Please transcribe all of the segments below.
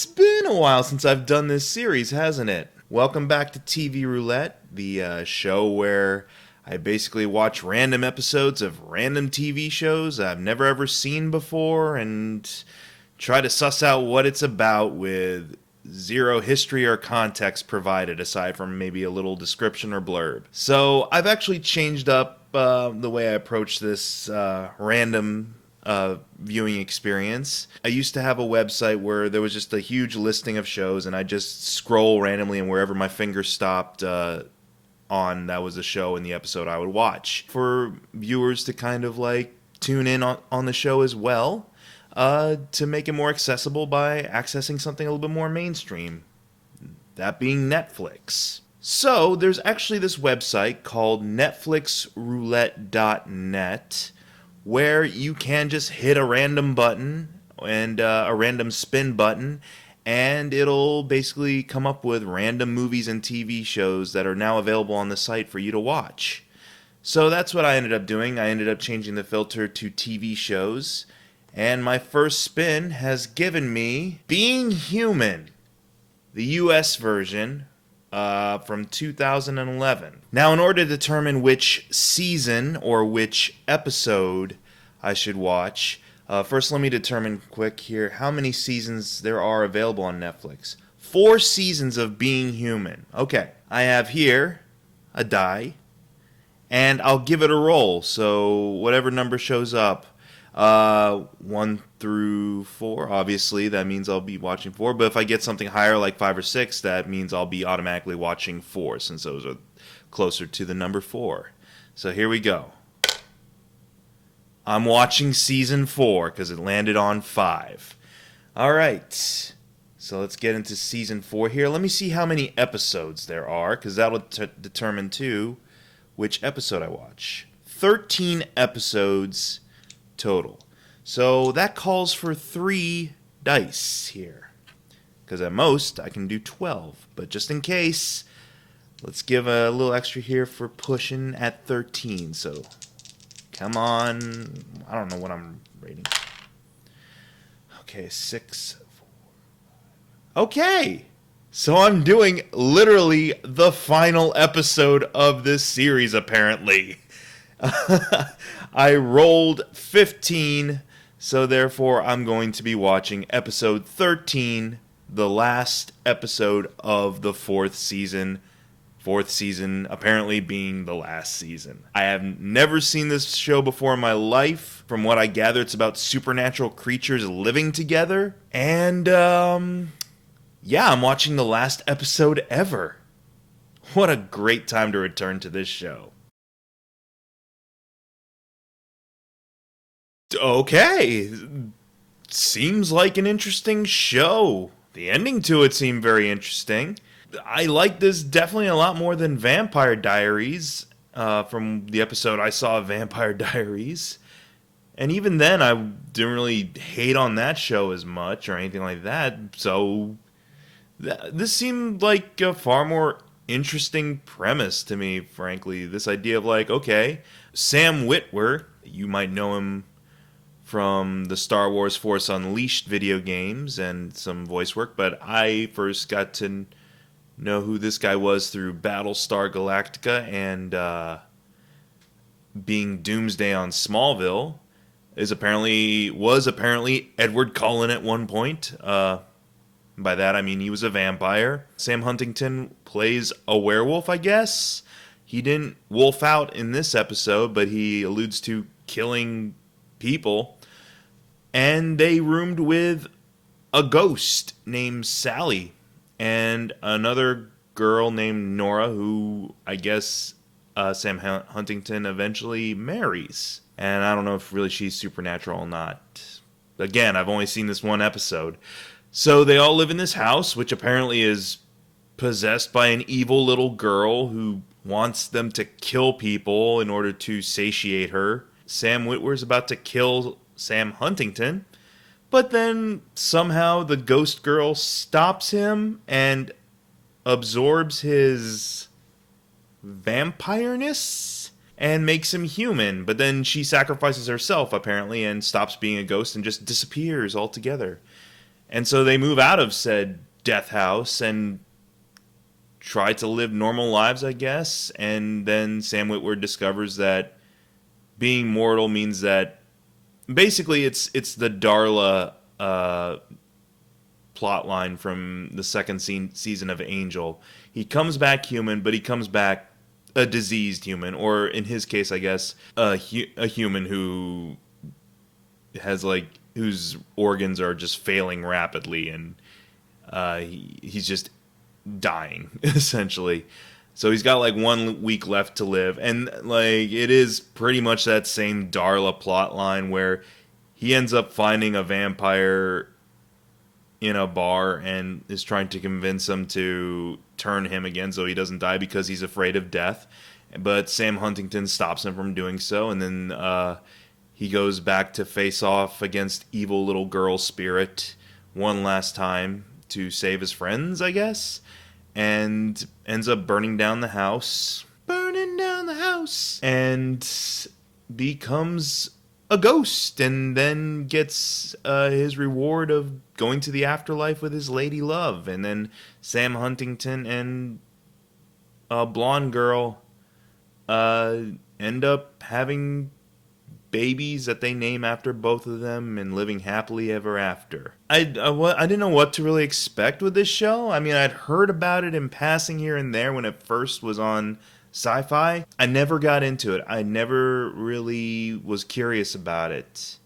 It's been a while since I've done this series, hasn't it? Welcome back to TV Roulette, the show where I basically watch random episodes of random TV shows I've never ever seen before and try to suss out what it's about with zero history or context provided aside from maybe a little description or blurb. So I've actually changed up the way I approach this random viewing experience. I used to have a website where there was just a huge listing of shows and I just scroll randomly, and wherever my finger stopped on, that was the show and the episode I would watch. For viewers to kind of like tune in on the show as well, to make it more accessible by accessing something a little bit more mainstream, that being Netflix. So there's actually this website called netflixroulette.net where you can just hit a random button and a random spin button, and it'll basically come up with random movies and TV shows that are now available on the site for you to watch. So that's what I ended up doing. I ended up changing the filter to TV shows, and my first spin has given me Being Human, the US version, from 2011. Now, in order to determine which season or which episode I should watch, first let me determine quick here how many seasons there are available on Netflix. 4 seasons of Being Human. Okay, I have here a die, and I'll give it a roll. So whatever number shows up, 1 through 4, obviously, that means I'll be watching 4. But if I get something higher, like 5 or 6, that means I'll be automatically watching 4, since those are closer to the number 4. So here we go. I'm watching season 4, because it landed on 5. Alright, so let's get into season 4 here. Let me see how many episodes there are, because that'll determine, too, which episode I watch. 13 episodes total. So that calls for 3 dice here, because at most I can do 12. But just in case, let's give a little extra here for pushing at 13. So come on. I don't know what I'm rating. Okay, 6, 4. Okay. So I'm doing literally the final episode of this series, apparently. I rolled 15, so therefore I'm going to be watching episode 13, the last episode of the 4th season. 4th season apparently being the last season. I have never seen this show before in my life. From what I gather, it's about supernatural creatures living together. And, yeah, I'm watching the last episode ever. What a great time to return to this show. Okay, seems like an interesting show. The ending to it seemed very interesting. I like this definitely a lot more than Vampire Diaries, from the episode I saw of Vampire Diaries. And even then, I didn't really hate on that show as much or anything like that. So this seemed like a far more interesting premise to me, frankly. This idea of like, okay, Sam Witwer, you might know him from the Star Wars Force Unleashed video games and some voice work, but I first got to know who this guy was through Battlestar Galactica and being Doomsday on Smallville. Was apparently Edward Cullen at one point. By that I mean he was a vampire. Sam Huntington plays a werewolf, I guess. He didn't wolf out in this episode, but he alludes to killing people. And they roomed with a ghost named Sally and another girl named Nora, who I guess Sam Huntington eventually marries. And I don't know if really she's supernatural or not. Again, I've only seen this one episode. So they all live in this house, which apparently is possessed by an evil little girl who wants them to kill people in order to satiate her. Sam Witwer's about to kill Sam Huntington, but then somehow the ghost girl stops him and absorbs his vampireness and makes him human. But then she sacrifices herself, apparently, and stops being a ghost and just disappears altogether. And so they move out of said death house and try to live normal lives, I guess. And then Sam Witwer discovers that being mortal means that basically it's the Darla plot line from the second season of Angel. He comes back human, but he comes back a diseased human, or in his case, I guess, a human who has whose organs are just failing rapidly, and he's just dying essentially. So he's got 1 week left to live, and it is pretty much that same Darla plot line where he ends up finding a vampire in a bar and is trying to convince him to turn him again so he doesn't die because he's afraid of death. But Sam Huntington stops him from doing so, and then he goes back to face off against evil little girl spirit one last time to save his friends, I guess, and ends up burning down the house. Burning down the house! And becomes a ghost, and then gets his reward of going to the afterlife with his lady love. And then Sam Huntington and a blonde girl end up having babies that they name after both of them and living happily ever after. I didn't know what to really expect with this show. I mean, I'd heard about it in passing here and there when it first was on Sci-Fi. I never got into it. I never really was curious about it.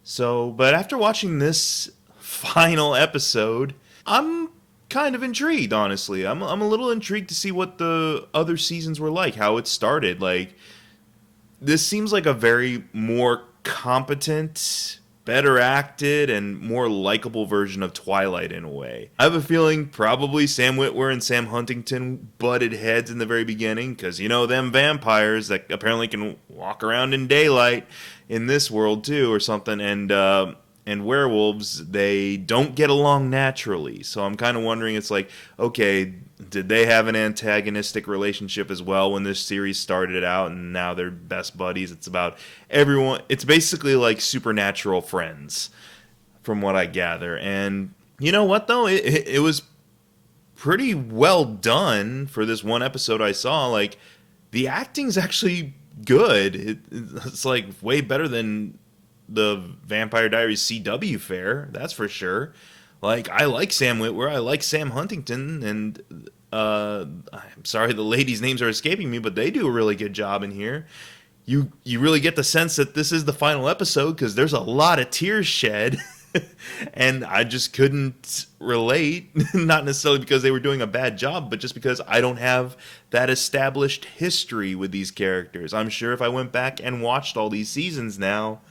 So, but after watching this final episode, I'm kind of intrigued, honestly. I'm a little intrigued to see what the other seasons were like, how it started. This seems like a very more competent, better acted, and more likable version of Twilight in a way. I have a feeling probably Sam Witwer and Sam Huntington butted heads in the very beginning, because them vampires that apparently can walk around in daylight in this world too or something, and werewolves, they don't get along naturally. So I'm kind of wondering, it's okay, did they have an antagonistic relationship as well when this series started out, and now they're best buddies? It's about everyone. It's basically like Supernatural Friends, from what I gather. And you know what, though? It was pretty well done for this one episode I saw. The acting's actually good. It's way better than the Vampire Diaries CW fare, that's for sure. I like Sam Witwer, I like Sam Huntington, and I'm sorry the ladies' names are escaping me, but they do a really good job in here. You really get the sense that this is the final episode, because there's a lot of tears shed, and I just couldn't relate, not necessarily because they were doing a bad job, but just because I don't have that established history with these characters. I'm sure if I went back and watched all these seasons now,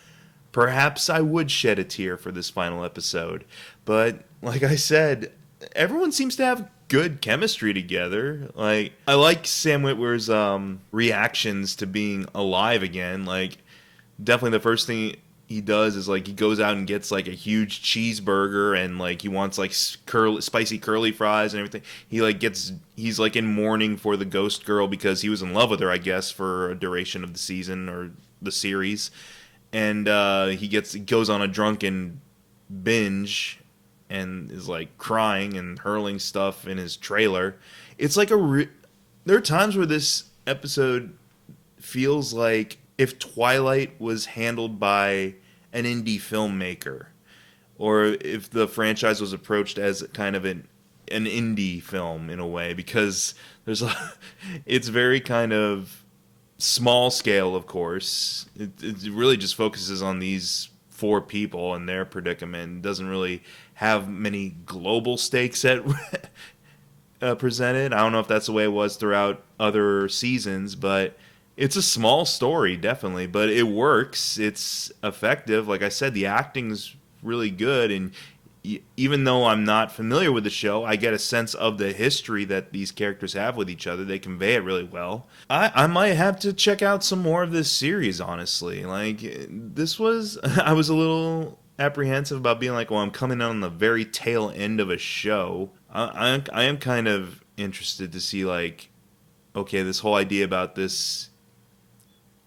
perhaps I would shed a tear for this final episode. But like I said, everyone seems to have good chemistry together. I like Sam Witwer's reactions to being alive again. Definitely the first thing he does is he goes out and gets a huge cheeseburger, and he wants spicy curly fries and everything. He's in mourning for the ghost girl because he was in love with her, I guess, for a duration of the season or the series. And he goes on a drunken binge and is crying and hurling stuff in his trailer. It's there are times where this episode feels like if Twilight was handled by an indie filmmaker, or if the franchise was approached as kind of an indie film in a way, because it's very kind of small scale, of course. It really just focuses on these 4 people and their predicament. It doesn't really have many global stakes presented. I don't know if that's the way it was throughout other seasons, but it's a small story, definitely. But it works. It's effective. Like I said, the acting's really good, and even though I'm not familiar with the show, I get a sense of the history that these characters have with each other. They convey it really well. I might have to check out some more of this series, honestly. I was a little apprehensive about being well, I'm coming on the very tail end of a show. I am kind of interested to see, okay, this whole idea about this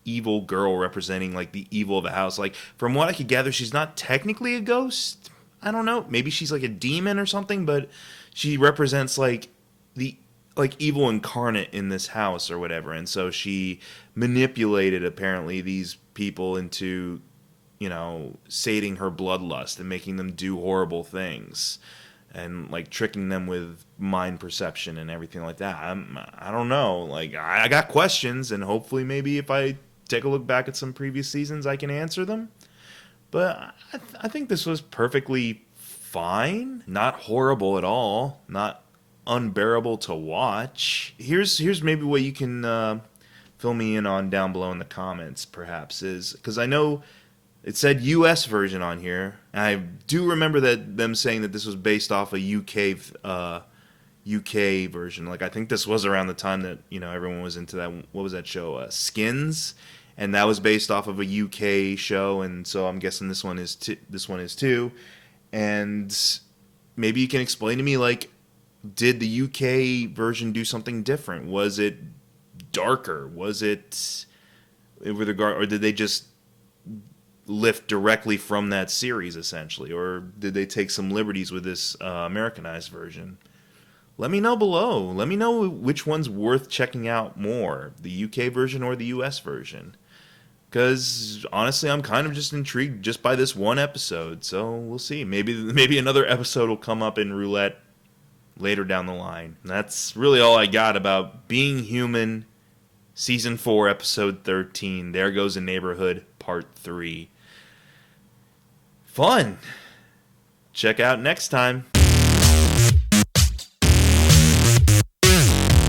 evil girl representing, the evil of the house. From what I could gather, she's not technically a ghost. I don't know, maybe she's like a demon or something, but she represents like the like evil incarnate in this house or whatever, and so she manipulated apparently these people into, sating her bloodlust and making them do horrible things and like tricking them with mind perception and everything like that. I don't know. Like I got questions, and hopefully maybe if I take a look back at some previous seasons, I can answer them. But I think this was perfectly fine, not horrible at all, not unbearable to watch. Here's maybe what you can fill me in on down below in the comments, perhaps, is because I know it said U.S. version on here. And I do remember that them saying that this was based off a UK version. Like I think this was around the time that everyone was into that. What was that show? Skins, and that was based off of a UK show. And so I'm guessing this one is too. And maybe you can explain to me, like, did the UK version do something different? Was it darker? Was it with regard, or did they just lift directly from that series essentially, or did they take some liberties with this Americanized version? Let me know below. Let me know which one's worth checking out more, the UK version or the US version. Because honestly, I'm kind of just intrigued just by this one episode. So we'll see. Maybe another episode will come up in Roulette later down the line. And that's really all I got about Being Human, Season 4, Episode 13. There Goes a Neighborhood, Part 3. Fun. Check out next time.